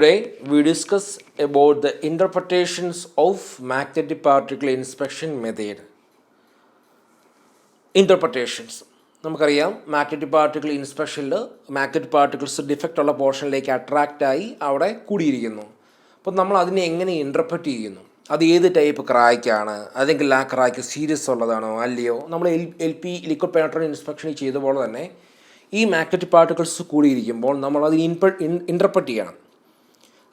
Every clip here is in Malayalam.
Today we discuss about the interpretations of magnetic particle inspection method. Interpretations. നമുക്കറിയാം മാഗ്നറ്റിക് പാർട്ടിക്കിൾ ഇൻസ്പെക്ഷനിൽ മാഗ്നറ്റിക് പാർട്ടിക്കിൾസ് ഡിഫക്റ്റ് ഉള്ള പോർഷനിലേക്ക് അട്രാക്റ്റായി അവിടെ കൂടിയിരിക്കുന്നു. അപ്പോൾ നമ്മൾ അതിനെ എങ്ങനെ ഇൻ്റർപ്രറ്റ് ചെയ്യുന്നു? അത് ഏത് ടൈപ്പ് ക്രായ്ക്കാണ്, അല്ലെങ്കിൽ ആ ക്രായ്ക്ക് സീരിയസ് ഉള്ളതാണോ അല്ലയോ? നമ്മൾ LP ലിക്വിഡ് പെനട്രേറ്റ് ഇൻസ്പെക്ഷൻ ചെയ്ത പോലെ തന്നെ ഈ മാഗ്നറ്റിക് പാർട്ടിക്കിൾസ് കൂടിയിരിക്കുമ്പോൾ നമ്മളത് ഇൻ്റർപ്രറ്റ് ചെയ്യണം.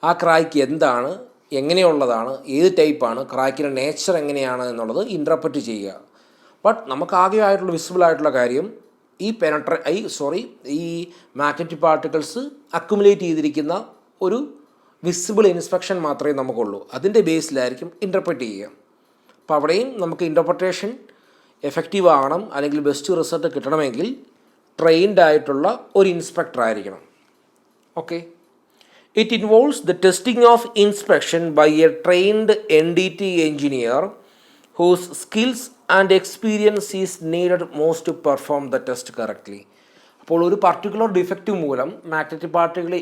ആ ക്രായ്ക്ക് എന്താണ്, എങ്ങനെയുള്ളതാണ്, ഏത് ടൈപ്പാണ്, ക്രായ്ക്കിൻ്റെ നേച്ചർ എങ്ങനെയാണ് എന്നുള്ളത് ഇൻ്റർപ്രറ്റ് ചെയ്യുക. ബട്ട് നമുക്ക് ആയിട്ടുള്ള വിസിബിൾ ആയിട്ടുള്ള കാര്യം ഈ മാഗ്നറ്റിക് പാർട്ടിക്കിൾസ് അക്യുമുലേറ്റ് ചെയ്തിരിക്കുന്ന ഒരു വിസിബിൾ ഇൻസ്പെക്ഷൻ മാത്രമേ നമുക്കുള്ളൂ. അതിൻ്റെ ബേസിലായിരിക്കും ഇൻ്റർപ്രറ്റ് ചെയ്യുക. അപ്പോൾ അവിടെയും നമുക്ക് ഇൻ്റർപ്രറ്റേഷൻ എഫക്റ്റീവ് ആകണം, അല്ലെങ്കിൽ ബെസ്റ്റ് റിസൾട്ട് കിട്ടണമെങ്കിൽ ട്രെയിൻഡ് ആയിട്ടുള്ള ഒരു ഇൻസ്പെക്ടർ ആയിരിക്കണം. Okay. It involves the testing of inspection by a trained NDT engineer whose skills and experience is needed most to perform the test correctly. അപ്പോൾ ഒരു പർട്ടിക്കുലർ ഡിഫക്റ്റ് മൂലം മാഗ്നറ്റിക് പാർട്ടിക്കിൾ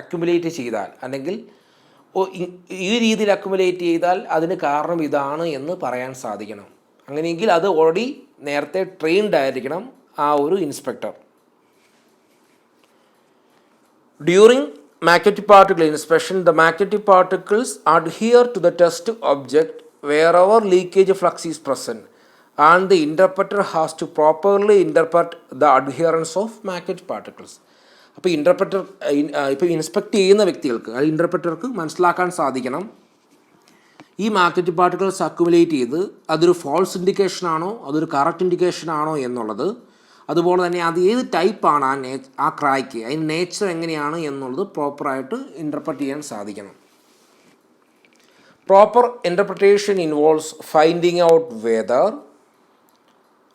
അക്യുമുലേറ്റ് ചെയ്താൽ, അല്ലെങ്കിൽ ഈ രീതിയിൽ അക്യുമുലേറ്റ് ചെയ്താൽ അതിന് കാരണം ഇതാണ് എന്ന് പറയാൻ സാധിക്കണം. അങ്ങനെയെങ്കിൽ അത് ഓൾറെഡി നേരത്തെ ട്രെയിൻഡ് ആയിരിക്കണം ആ ഒരു inspector. During magnetic particle inspection, the magnetic particles adhere to the test object wherever leakage flux is present, and the interpreter has to properly interpret the adherence of magnetic particles. അപ്പോൾ ഇപ്പോൾ ഇൻസ്പെക്ട് ചെയ്യുന്ന വ്യക്തികൾക്ക്, അത് ഇൻ്റർപ്രറ്റർക്ക് മനസ്സിലാക്കാൻ സാധിക്കണം ഈ മാഗ്നറ്റിക് പാർട്ടിക്കിൾസ് അക്യുമുലേറ്റ് ചെയ്ത് അതൊരു ഫോൾസ് ഇൻഡിക്കേഷൻ ആണോ അതൊരു കറക്റ്റ് ഇൻഡിക്കേഷൻ ആണോ എന്നുള്ളത്. അതുപോലെ തന്നെ അത് ഏത് ടൈപ്പാണ് ആ ക്രായ്ക്ക്, അതിന് നേച്ചർ എങ്ങനെയാണ് എന്നുള്ളത് പ്രോപ്പറായിട്ട് ഇൻ്റർപ്രറ്റ് ചെയ്യാൻ സാധിക്കണം. Proper interpretation involves finding out whether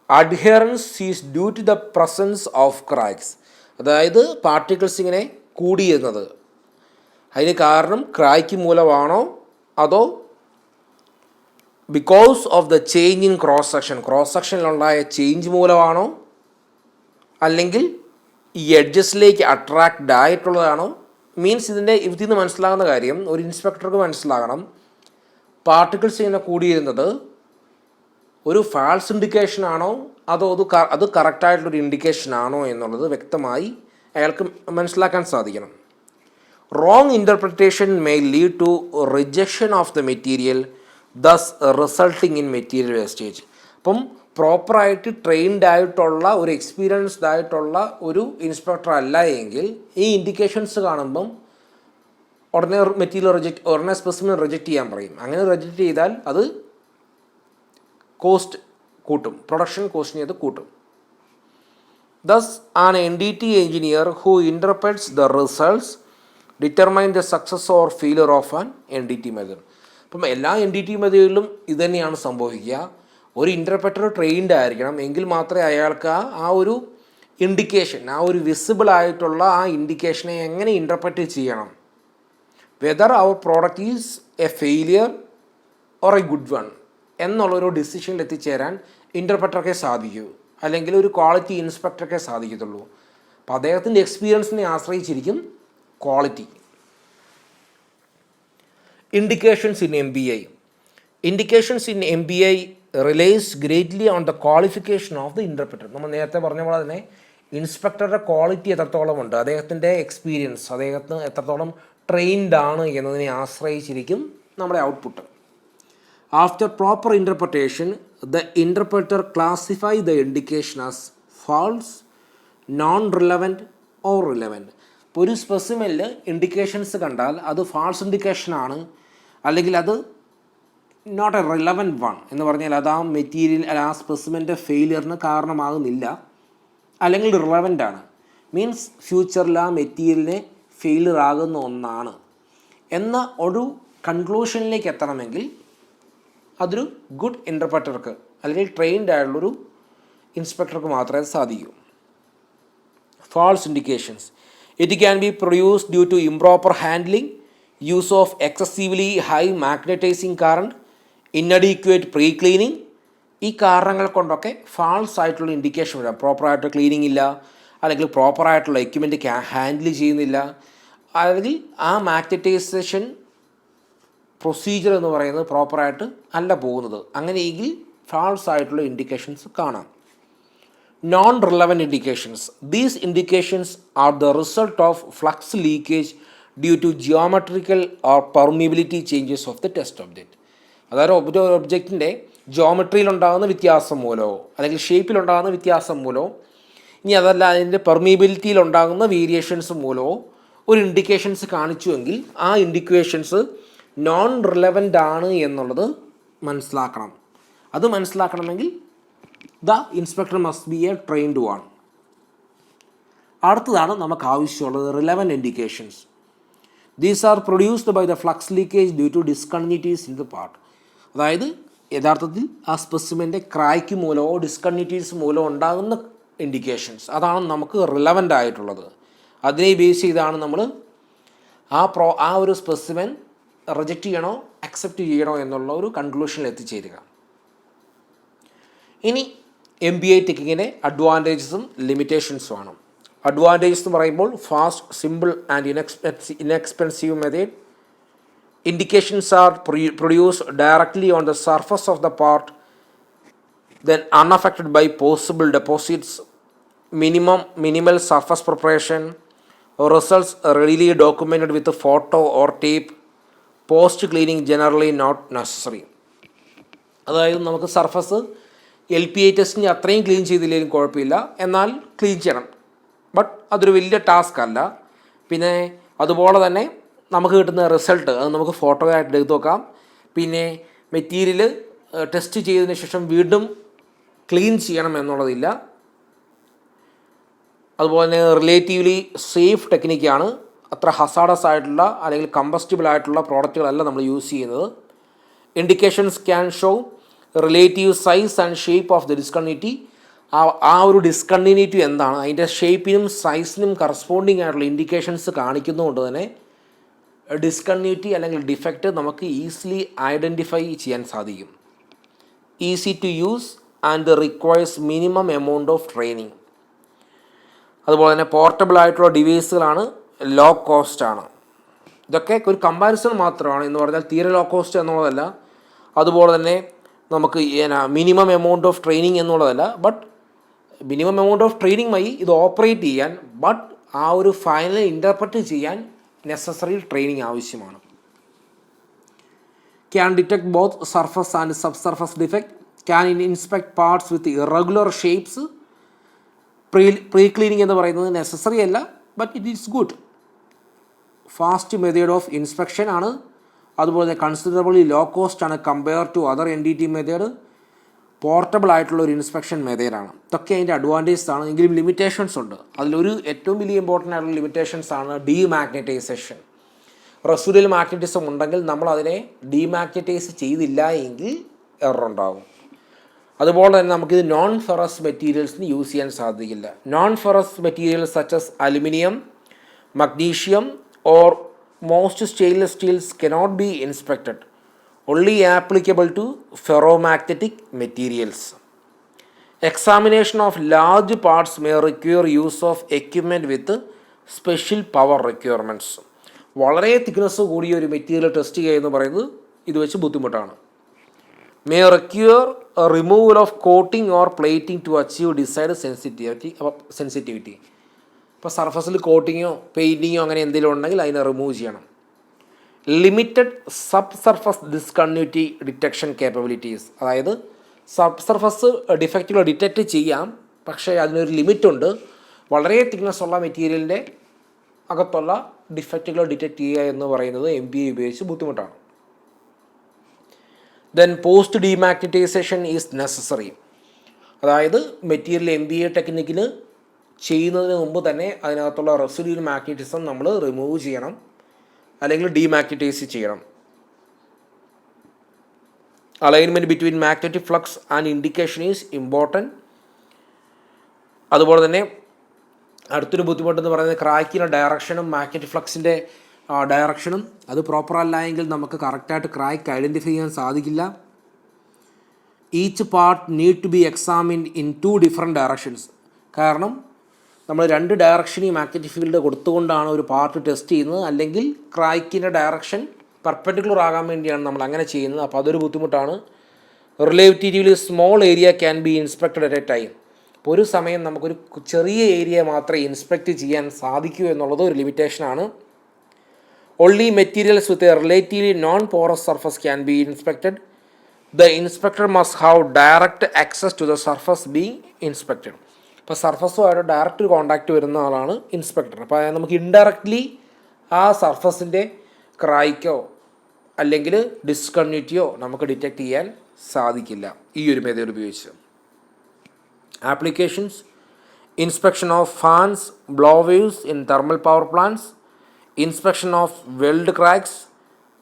adherence is due to the presence of cracks. അതായത് പാർട്ടിക്കിൾസ് ഇങ്ങനെ കൂടിയിരുന്നത് അതിന് കാരണം ക്രായ്ക്ക് മൂലമാണോ അതോ because of the change in cross സെക്ഷനിലുണ്ടായ ചേഞ്ച് മൂലമാണോ, അല്ലെങ്കിൽ ഈ എഡ്ജസിലേക്ക് അട്രാക്റ്റ് ആയിട്ടുള്ളതാണോ? മീൻസ് ഇതിൽ നിന്ന് മനസ്സിലാകുന്ന കാര്യം ഒരു ഇൻസ്പെക്ടർക്ക് മനസ്സിലാകണം പാർട്ടിക്കിൾസ് ഇങ്ങനെ കൂടിയിരുന്നത് ഒരു ഫാൾസ് ഇൻഡിക്കേഷൻ ആണോ അതോ അത് കറക്റ്റായിട്ടുള്ളൊരു ഇൻഡിക്കേഷൻ ആണോ എന്നുള്ളത് വ്യക്തമായി അയാൾക്ക് മനസ്സിലാക്കാൻ സാധിക്കണം. Wrong interpretation may lead to rejection of the material, thus resulting in material wastage. അപ്പം പ്രോപ്പറായിട്ട് ട്രെയിൻഡ് ആയിട്ടുള്ള ഒരു എക്സ്പീരിയൻസ്ഡ് ആയിട്ടുള്ള ഒരു ഇൻസ്പെക്ടർ അല്ല എങ്കിൽ ഈ ഇൻഡിക്കേഷൻസ് കാണുമ്പം ഉടനെ ഉടനെ സ്പെസിമെൻ റിജക്റ്റ് ചെയ്യാൻ പറയും. അങ്ങനെ റിജക്റ്റ് ചെയ്താൽ അത് കോസ്റ്റ് കൂട്ടും, പ്രൊഡക്ഷൻ കോസ്റ്റിനെ അത് കൂട്ടും. Thus an NDT engineer who interprets the results determine the success or failure of an NDT method. അപ്പം എല്ലാ NDT മെത്തേഡിലും ഇതുതന്നെയാണ് സംഭവിക്കുക. ഒരു ഇൻ്റർപ്രറ്റർ ട്രെയിൻഡ് ആയിരിക്കണം, എങ്കിൽ മാത്രമേ അയാൾക്ക് ആ ഒരു ഇൻഡിക്കേഷൻ, ആ ഒരു വിസിബിൾ ആയിട്ടുള്ള ആ ഇൻഡിക്കേഷനെ എങ്ങനെ ഇൻ്റർപ്രറ്റ് ചെയ്യണം, whether our product is a failure or a good one എന്നുള്ളൊരു ഡിസിഷനിൽ എത്തിച്ചേരാൻ ഇൻ്റർപ്രറ്റർക്കേ സാധിക്കൂ, അല്ലെങ്കിൽ ഒരു ക്വാളിറ്റി ഇൻസ്പെക്ടർക്കേ സാധിക്കത്തുള്ളൂ. അപ്പോൾ അദ്ദേഹത്തിൻ്റെ എക്സ്പീരിയൻസിനെ ആശ്രയിച്ചിരിക്കും quality. Indications in MBI. Indications in MBI relays greatly on the qualification of the interpreter. നമ്മൾ നേരത്തെ പറഞ്ഞ പോലെ തന്നെ ഇൻസ്പെക്ടറുടെ ക്വാളിറ്റി എത്രത്തോളം ഉണ്ട്, അദ്ദേഹത്തിൻ്റെ എക്സ്പീരിയൻസ്, അദ്ദേഹത്തിന് എത്രത്തോളം ട്രെയിൻഡ് ആണ് എന്നതിനെ ആശ്രയിച്ചിരിക്കും നമ്മുടെ output. After proper interpretation the interpreter classify the indication as false, non relevant or relevant. ഇപ്പോൾ ഒരു സ്പെസിമെനിൽ ഇൻഡിക്കേഷൻസ് കണ്ടാൽ അത് ഫാൾസ് ഇൻഡിക്കേഷനാണ്, അല്ലെങ്കിൽ അത് നോട്ട് എ റിലവൻറ്റ് വൺ എന്ന് പറഞ്ഞാൽ അത് ആ മെറ്റീരിയൽ ആ സ്പെസിമെൻ്റെ ഫെയിലിയറിന് കാരണമാകുന്നില്ല, അല്ലെങ്കിൽ റിലവൻ്റ് ആണ്, മീൻസ് ഫ്യൂച്ചറിൽ ആ മെറ്റീരിയലിനെ ഫെയിലിയർ ആകുന്ന ഒന്നാണ് എന്ന ഒരു കൺക്ലൂഷനിലേക്ക് എത്തണമെങ്കിൽ അതൊരു ഗുഡ് ഇൻ്റർപ്രറ്റർക്ക് അല്ലെങ്കിൽ ട്രെയിൻഡ് ആയിട്ടുള്ളൊരു ഇൻസ്പെക്ടർക്ക് മാത്രമേ സാധിക്കൂ. False indications. It can be produced due to improper handling, use of excessively high magnetizing current, inadequate pre cleaning. ഈ കാരണങ്ങൾ കൊണ്ടൊക്കെ ഫാൾസ് ആയിട്ടുള്ള ഇൻഡിക്കേഷൻ വരാം. പ്രോപ്പറായിട്ട് ക്ലീനിങ് ഇല്ല, അല്ലെങ്കിൽ പ്രോപ്പറായിട്ടുള്ള എക്യുപ്മെൻറ്റ് ഹാൻഡിൽ ചെയ്യുന്നില്ല, അല്ലെങ്കിൽ ആ മാഗ്നറ്റൈസേഷൻ പ്രൊസീജിയർ എന്ന് പറയുന്നത് പ്രോപ്പറായിട്ട് അല്ല പോകുന്നത്. അങ്ങനെയെങ്കിൽ ഫാൾസ് ആയിട്ടുള്ള ഇൻഡിക്കേഷൻസ് കാണാം. Non relevant indications. These indications are the result of flux leakage due to geometrical or permeability changes of the test object. അതായത് ഒരു ഒബ്ജക്റ്റിൻ്റെ ജിയോമെട്രിയിലുണ്ടാകുന്ന വ്യത്യാസം മൂലമോ അല്ലെങ്കിൽ ഷേപ്പിലുണ്ടാകുന്ന വ്യത്യാസം മൂലമോ ഇനി അതല്ല അതിൻ്റെ പെർമിയബിലിറ്റിയിലുണ്ടാകുന്ന വേരിയേഷൻസ് മൂലമോ ഒരു ഇൻഡിക്കേഷൻസ് കാണിച്ചുവെങ്കിൽ ആ ഇൻഡിക്കേഷൻസ് നോൺ റിലവൻ്റ് ആണ് എന്നുള്ളത് മനസ്സിലാക്കണം. അത് മനസ്സിലാക്കണമെങ്കിൽ the inspector must be a trained one. അടുത്തതാണ് നമുക്ക് ആവശ്യമുള്ളത് relevant indications. These are produced by the flux leakage due to discontinuities in the part. അതായത് യഥാർത്ഥത്തിൽ ആ സ്പെസിമെൻ്റെ ക്രാക്ക് മൂലമോ ഡിസ്കണ്ടിന്യൂറ്റീസ് മൂലമോ ഉണ്ടാകുന്ന ഇൻഡിക്കേഷൻസ്, അതാണ് നമുക്ക് റിലവൻ്റ് ആയിട്ടുള്ളത്. അതിനെ ബേസ് ചെയ്താണ് നമ്മൾ ആ ഒരു സ്പെസിമെൻ റിജക്റ്റ് ചെയ്യണോ അക്സെപ്റ്റ് ചെയ്യണോ എന്നുള്ള ഒരു കൺക്ലൂഷനിൽ എത്തിച്ചേരുക. ഇനി MBA ടെക്കിങ്ങിൻ്റെ അഡ്വാൻറ്റേജസും ലിമിറ്റേഷൻസും ആണ്. അഡ്വാൻറ്റേജസ് എന്ന് പറയുമ്പോൾ fast, simple and inexpensive method. Indications are produced directly on the surface of the part, then unaffected by possible deposits. Minimal surface preparation. Results readily documented with a photo or tape. Post cleaning generally not necessary. അതായത് നമുക്ക് സർഫസ് LPI ടെസ്റ്റിന് അത്രയും ക്ലീൻ ചെയ്തില്ലെങ്കിലും കുഴപ്പമില്ല, എന്നാൽ ക്ലീൻ ചെയ്യണം. ബട്ട് അതൊരു വലിയ ടാസ്ക് അല്ല. പിന്നെ അതുപോലെ തന്നെ നമുക്ക് കിട്ടുന്ന റിസൾട്ട് അത് നമുക്ക് ഫോട്ടോ ആയിട്ട് എടുത്ത് നോക്കാം. പിന്നെ മെറ്റീരിയൽ ടെസ്റ്റ് ചെയ്തതിന് ശേഷം വീണ്ടും ക്ലീൻ ചെയ്യണം എന്നുള്ളതില്ല. അതുപോലെ തന്നെ റിലേറ്റീവ്ലി സേഫ് ടെക്നിക്കാണ്. അത്ര ഹസാഡസ് ആയിട്ടുള്ള അല്ലെങ്കിൽ കമ്പസ്റ്റബിൾ ആയിട്ടുള്ള പ്രോഡക്റ്റുകളല്ല നമ്മൾ യൂസ് ചെയ്യുന്നത്. Indications can show relative size and shape of the discontinuity. ആ ഒരു ഡിസ്കണ്ടിന്യൂറ്റി എന്താണ്, അതിൻ്റെ ഷേപ്പിനും സൈസിനും കറസ്പോണ്ടിങ് ആയിട്ടുള്ള ഇൻഡിക്കേഷൻസ് കാണിക്കുന്നതുകൊണ്ട് തന്നെ ഡിസ്കണ്ടിന്യൂറ്റി അല്ലെങ്കിൽ ഡിഫക്റ്റ് നമുക്ക് ഈസിലി ഐഡൻറ്റിഫൈ ചെയ്യാൻ സാധിക്കും. Easy to use and requires minimum amount of training. അതുപോലെ തന്നെ പോർട്ടബിൾ ആയിട്ടുള്ള ഡിവൈസുകളാണ്, ലോ കോസ്റ്റ് ആണ്. ഇതൊക്കെ ഒരു കമ്പാരിസൺ മാത്രമാണ്, എന്ന് പറഞ്ഞാൽ തീരെ ലോ കോസ്റ്റ് എന്നുള്ളതല്ല. അതുപോലെ തന്നെ നമുക്ക് മിനിമം എമൗണ്ട് ഓഫ് ട്രെയിനിങ് എന്നുള്ളതല്ല. But minimum amount of training വഴി ഇത് ഓപ്പറേറ്റ് ചെയ്യാൻ, ബട്ട് ആ ഒരു ഫൈനൽ ഇൻ്റർപ്രറ്റ് ചെയ്യാൻ നെസസറി ട്രെയിനിങ് ആവശ്യമാണ്. Can detect both surface and sub surface defect. Can inspect parts with irregular shapes. Pre cleaning എന്ന് പറയുന്നത് നെസസറി അല്ല, but it is good. Fast method of inspection ആണ്. അതുപോലെ കൺസിഡറബിളി ലോ കോസ്റ്റ് ആണ് compare to other NDT method. Portable ആയിട്ടുള്ള ഒരു ഇൻസ്പെക്ഷൻ മെത്തേഡാണ്. ഇതൊക്കെ അതിൻ്റെ അഡ്വാൻറ്റേജസ് ആണ്. എങ്കിലും ലിമിറ്റേഷൻസ് ഉണ്ട്. അതിലൊരു ഏറ്റവും വലിയ ഇമ്പോർട്ടൻ്റ് ആയിട്ടുള്ള ലിമിറ്റേഷൻസ് ആണ് ഡീമാഗ്നറ്റൈസേഷൻ. റെസിഡ്യൂവൽ മാഗ്നറ്റിസം ഉണ്ടെങ്കിൽ നമ്മൾ അതിനെ ഡീമാഗ്നറ്റൈസ് ചെയ്തില്ല എങ്കിൽ എറർ ഉണ്ടാകും. അതുപോലെ തന്നെ നമുക്കിത് നോൺ ഫെറസ് മെറ്റീരിയൽസിന് യൂസ് ചെയ്യാൻ സാധിക്കില്ല. Non ferrous materials such as aluminium, magnesium or most stainless steels cannot be inspected. Only applicable to ferromagnetic materials. Examination of large parts may require use of equipment with special power requirements. വളരെ തിക്നെസ് കൂടിയ ഒരു മെറ്റീരിയൽ ടെസ്റ്റ് ചെയ്യുക എന്ന് പറയുന്നത് ഇത് വെച്ച് ബുദ്ധിമുട്ടാണ്. May require a removal of coating or plating to achieve desired sensitivity. ഇപ്പോൾ സർഫസിൽ കോട്ടിങ്ങോ പെയിൻറ്റിങ്ങോ അങ്ങനെ എന്തെങ്കിലും ഉണ്ടെങ്കിൽ അതിനെ റിമൂവ് ചെയ്യണം. Limited sub surface discontinuity detection capabilities. അതായത് സബ് സർഫസ് ഡിഫക്റ്റുകൾ ഡിറ്റക്റ്റ് ചെയ്യാം, പക്ഷേ അതിനൊരു ലിമിറ്റുണ്ട്. വളരെ തിക്നെസ് ഉള്ള മെറ്റീരിയലിൻ്റെ അകത്തുള്ള ഡിഫക്റ്റുകൾ ഡിറ്റക്റ്റ് ചെയ്യുക എന്ന് പറയുന്നത് MBA ഉപയോഗിച്ച് ബുദ്ധിമുട്ടാണ്. Then post ഡീമാഗ്നറ്റൈസേഷൻ is necessary. അതായത് മെറ്റീരിയൽ MBA ടെക്നിക്കിന് ചെയ്യുന്നതിന് മുമ്പ് തന്നെ അതിനകത്തുള്ള റെസിഡ്യൂവൽ മാഗ്നറ്റിസം നമ്മൾ റിമൂവ് ചെയ്യണം അല്ലെങ്കിൽ ഡീമാഗ്നറ്റൈസ് ചെയ്യണം. Alignment between magnetic flux and indication is important. അതുപോലെ തന്നെ അടുത്തൊരു ബുദ്ധിമുട്ടെന്ന് പറയുന്നത് ക്രാക്കിൻ്റെ ഡയറക്ഷനും മാഗ്നറ്റിക് ഫ്ലക്സിൻ്റെ ഡയറക്ഷനും അത് പ്രോപ്പർ അല്ല എങ്കിൽ നമുക്ക് കറക്റ്റായിട്ട് ക്രാക്ക് ഐഡൻറ്റിഫൈ ചെയ്യാൻ സാധിക്കില്ല. Each part need to be examined in 2 different directions. കാരണം നമ്മൾ രണ്ട് ഡയറക്ഷനിൽ മാഗ്നറ്റിക് ഫീൽഡ് കൊടുത്തുകൊണ്ടാണ് ഒരു പാർട്ട് ടെസ്റ്റ് ചെയ്യുന്നത്, അല്ലെങ്കിൽ ക്രാക്കിൻ്റെ ഡയറക്ഷൻ പെർപെൻഡിക്കുലർ ആകാൻ വേണ്ടിയാണ് നമ്മൾ അങ്ങനെ ചെയ്യുന്നത്. അപ്പോൾ അതൊരു ബുദ്ധിമുട്ടാണ്. Relatively small area can be inspected at a time. അപ്പോൾ ഒരു സമയം നമുക്കൊരു ചെറിയ ഏരിയ മാത്രമേ ഇൻസ്പെക്റ്റ് ചെയ്യാൻ സാധിക്കൂ എന്നുള്ളത് ഒരു ലിമിറ്റേഷനാണ്. Only materials with a relatively non porous surface can be inspected. The inspector must have direct access to the surface being inspected. ഇപ്പോൾ സർഫസുമായിട്ട് ഡയറക്റ്റ് കോൺടാക്റ്റ് വരുന്ന ആളാണ് ഇൻസ്പെക്ടർ. അപ്പോൾ നമുക്ക് ഇൻഡയറക്റ്റ്ലി ആ സർഫസിൻ്റെ ക്രായ്ക്കോ അല്ലെങ്കിൽ ഡിസ്കണ്ടിന്യൂറ്റിയോ നമുക്ക് ഡിറ്റക്റ്റ് ചെയ്യാൻ സാധിക്കില്ല ഈ ഒരു മെത്തേഡ് ഉപയോഗിച്ച്. Applications: inspection of fans, blowers in thermal power plants, inspection of weld cracks,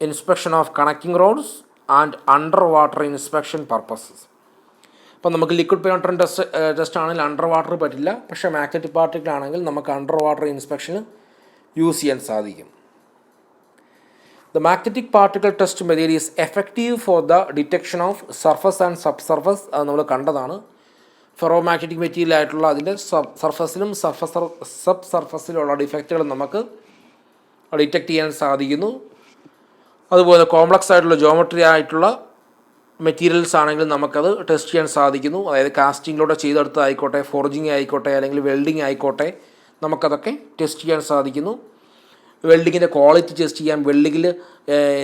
inspection of connecting rods and under water inspection purposes. അപ്പോൾ നമുക്ക് ലിക്വിഡ് പെനട്രൻറ്റ് ടെസ്റ്റ് ആണെങ്കിൽ അണ്ടർ വാട്ടർ പറ്റില്ല, പക്ഷേ മാഗ്നറ്റിക് പാർട്ടിക്കിൾ ആണെങ്കിൽ നമുക്ക് അണ്ടർ വാട്ടർ ഇൻസ്പെക്ഷന് യൂസ് ചെയ്യാൻ സാധിക്കും. The magnetic particle test method is effective for the detection of surface and subsurface. അത് നമ്മൾ കണ്ടതാണ്. ഫെറോ മാഗ്നറ്റിക് മെറ്റീരിയൽ ആയിട്ടുള്ള അതിൻ്റെ സർഫസിലും സബ് സർഫസിലുള്ള ഡിഫക്റ്റുകൾ നമുക്ക് ഡിറ്റക്റ്റ് ചെയ്യാൻ സാധിക്കുന്നു. അതുപോലെ കോംപ്ലക്സ് ആയിട്ടുള്ള ജോമെട്രി ആയിട്ടുള്ള മെറ്റീരിയൽസ് ആണെങ്കിൽ നമുക്കത് ടെസ്റ്റ് ചെയ്യാൻ സാധിക്കുന്നു. അതായത് കാസ്റ്റിങ്ങിലൂടെ ചെയ്തെടുത്തതായിക്കോട്ടെ, ഫോർജിങ് ആയിക്കോട്ടെ, അല്ലെങ്കിൽ വെൽഡിങ് ആയിക്കോട്ടെ, നമുക്കതൊക്കെ ടെസ്റ്റ് ചെയ്യാൻ സാധിക്കുന്നു. വെൽഡിങ്ങിൻ്റെ ക്വാളിറ്റി ടെസ്റ്റ് ചെയ്യാം. വെൽഡിങ്ങിൽ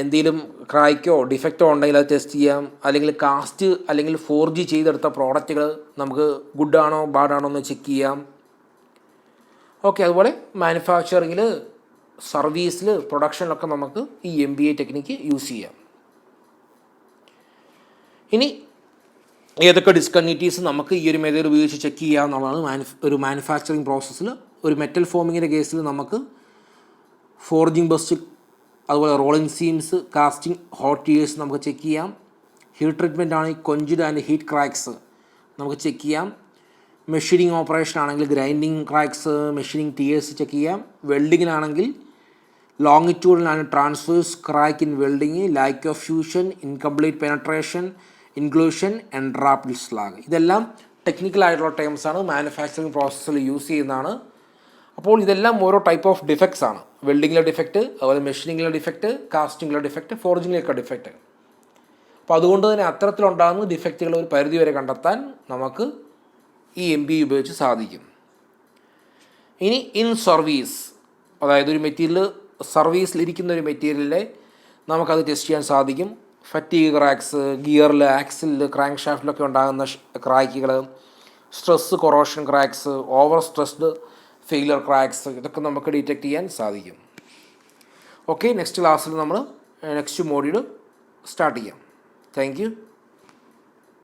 എന്തെങ്കിലും ക്രായ്ക്കോ ഡിഫക്റ്റോ ഉണ്ടെങ്കിൽ അത് ടെസ്റ്റ് ചെയ്യാം. അല്ലെങ്കിൽ കാസ്റ്റ് അല്ലെങ്കിൽ ഫോർജി ചെയ്തെടുത്ത പ്രോഡക്റ്റുകൾ നമുക്ക് ഗുഡാണോ ബാഡാണോ എന്ന് ചെക്ക് ചെയ്യാം. ഓക്കെ, അതുപോലെ മാനുഫാക്ചറിങ്ങിൽ, സർവീസിൽ, പ്രൊഡക്ഷനിലൊക്കെ നമുക്ക് ഈ MBA ടെക്നിക്ക് യൂസ് ചെയ്യാം. ഇനി ഏതൊക്കെ ഡിസ്കണ്ടിന്യൂറ്റീസ് നമുക്ക് ഈ ഒരു മെത്തേഡ് ഉപയോഗിച്ച് ചെക്ക് ചെയ്യുക എന്നുള്ളതാണ് ഒരു മാനുഫാക്ചറിങ് പ്രോസസ്സിൽ. ഒരു മെറ്റൽ ഫോമിങ്ങിൻ്റെ കേസിൽ നമുക്ക് ഫോർജിങ് ബസ്റ്റ്, അതുപോലെ rolling seams, casting hot tears നമുക്ക് ചെക്ക് ചെയ്യാം. ഹീറ്റ് ട്രീറ്റ്മെൻറ്റ് ആണെങ്കിൽ കൊഞ്ചിഡ് ആൻഡ് ഹീറ്റ് ക്രാക്സ് നമുക്ക് ചെക്ക് ചെയ്യാം. മെഷീനിങ് ഓപ്പറേഷൻ ആണെങ്കിൽ grinding cracks, machining tears check ചെയ്യാം. വെൽഡിങ്ങിനാണെങ്കിൽ longitudinal and transverse crack in welding, lack of fusion, incomplete penetration, inclusion, entrapped slag. ഇതെല്ലാം ടെക്നിക്കലായിട്ടുള്ള ടേംസാണ്, മാനുഫാക്ചറിങ് പ്രോസസ്സിൽ യൂസ് ചെയ്യുന്നതാണ്. അപ്പോൾ ഇതെല്ലാം ഓരോ ടൈപ്പ് ഓഫ് ഡിഫക്ട്സ് ആണ്. വെൽഡിങ്ങിലെ ഡിഫക്റ്റ്, അതുപോലെ മെഷീനിങ്ങിലെ ഡിഫക്റ്റ്, കാസ്റ്റിങ്ങിലെ ഡിഫക്റ്റ്, ഫോർജിങ്ങിലൊക്കെ ഡിഫക്റ്റ്. അപ്പോൾ അതുകൊണ്ട് തന്നെ അത്തരത്തിലുണ്ടാകുന്ന ഡിഫക്റ്റുകൾ ഒരു പരിധി വരെ കണ്ടെത്താൻ നമുക്ക് ഈ MBA ഉപയോഗിച്ച് സാധിക്കും. ഇനി ഇൻ സർവീസ്, അതായത് ഒരു മെറ്റീരിയൽ സർവീസിലിരിക്കുന്ന ഒരു മെറ്റീരിയലിനെ നമുക്കത് ടെസ്റ്റ് ചെയ്യാൻ സാധിക്കും. ഫറ്റീഗ് ക്രാക്സ്, ഗിയറിൽ, ആക്സിലിൽ, ക്രാങ്ക് ഷാഫ്റ്റിലൊക്കെ ഉണ്ടാകുന്ന ക്രാക്കുകൾ, stress corrosion cracks, over stressed failure cracks, ഇതൊക്കെ നമുക്ക് ഡിറ്റക്റ്റ് ചെയ്യാൻ സാധിക്കും. ഓക്കെ, നെക്സ്റ്റ് ക്ലാസ്സിൽ നമ്മൾ നെക്സ്റ്റ് മോഡ്യൂൾ സ്റ്റാർട്ട് ചെയ്യാം. Thank you.